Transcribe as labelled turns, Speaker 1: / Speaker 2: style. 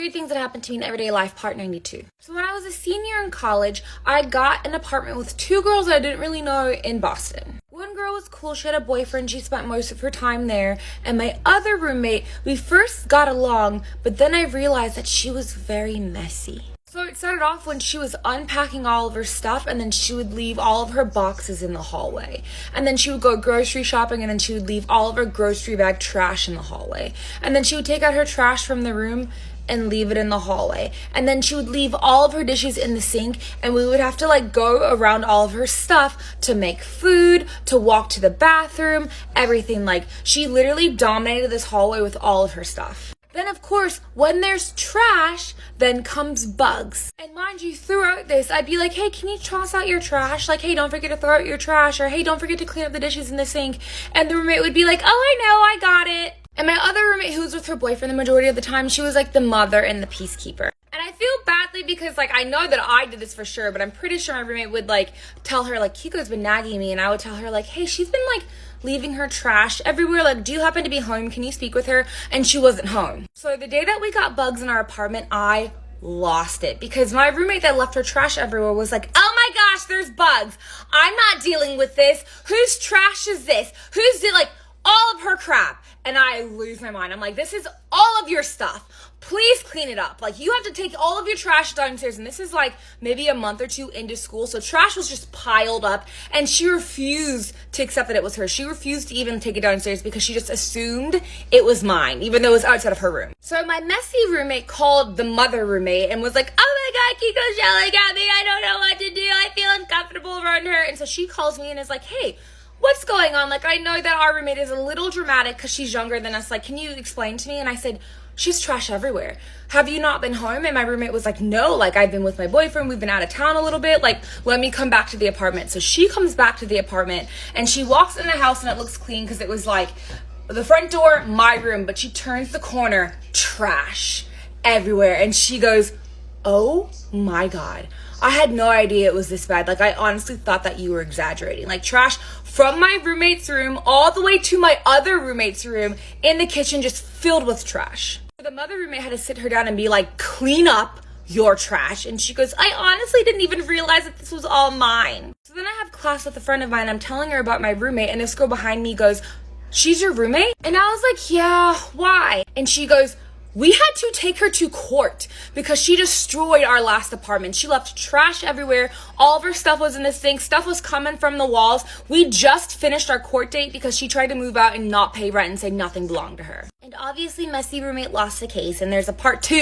Speaker 1: 3 things that happened to me in everyday life, part 92. So when I was a senior in college, I got an apartment with 2 girls that I didn't really know in Boston. One girl was cool, she had a boyfriend, she spent most of her time there, and my other roommate, we first got along, but then I realized that she was very messy. So it started off when she was unpacking all of her stuff, and then she would leave all of her boxes in the hallway. And then she would go grocery shopping, and then she would leave all of her grocery bag trash in the hallway. And then she would take out her trash from the room and leave it in the hallway. And then she would leave all of her dishes in the sink, and we would have to go around all of her stuff to make food, to walk to the bathroom, everything. She literally dominated this hallway with all of her stuff. Then, of course, when there's trash, then comes bugs. And mind you, throughout this, I'd be like, hey, can you toss out your trash? Hey, don't forget to throw out your trash. Or, hey, don't forget to clean up the dishes in the sink. And the roommate would be like, oh, I know, I got it. And my other roommate, who was with her boyfriend the majority of the time, she was the mother and the peacekeeper. And I feel badly because, I know that I did this for sure, but I'm pretty sure my roommate would, tell her, Kiko's been nagging me. And I would tell her, hey, she's been, leaving her trash everywhere. Do you happen to be home? Can you speak with her? And she wasn't home. So the day that we got bugs in our apartment, I lost it because my roommate that left her trash everywhere was like, oh my gosh, there's bugs. I'm not dealing with this. Whose trash is this? Who's it? All of her crap. And I lose my mind. I'm like, this is all of your stuff. Please clean it up. You have to take all of your trash downstairs. And this is maybe a month or 2 into school. So trash was just piled up. And she refused to accept that it was hers. She refused to even take it downstairs because she just assumed it was mine, even though it was outside of her room. So my messy roommate called the mother roommate and was like, oh my God, Kiko's yelling at me. I don't know what to do. I feel uncomfortable around her. And so she calls me and is like, hey, what's going on? I know that our roommate is a little dramatic because she's younger than us. Can you explain to me? And I said, she's trash everywhere. Have you not been home? And my roommate was like, no, I've been with my boyfriend. We've been out of town a little bit. Let me come back to the apartment. So she comes back to the apartment and she walks in the house and it looks clean because it was the front door, my room, but she turns the corner, trash everywhere. And she goes, oh my God. I had no idea it was this bad. I honestly thought that you were exaggerating. Trash from my roommate's room all the way to my other roommate's room in the kitchen, just filled with trash. The mother roommate had to sit her down and be like, clean up your trash. And she goes, I honestly didn't even realize that this was all mine. So then I have class with a friend of mine. I'm telling her about my roommate, and this girl behind me goes, she's your roommate? And I was like, yeah, why? And she goes, we had to take her to court because she destroyed our last apartment. She left trash everywhere. All of her stuff was in the sink. Stuff was coming from the walls. We just finished our court date because she tried to move out and not pay rent and say nothing belonged to her. And obviously, messy roommate lost the case, and there's a part 2.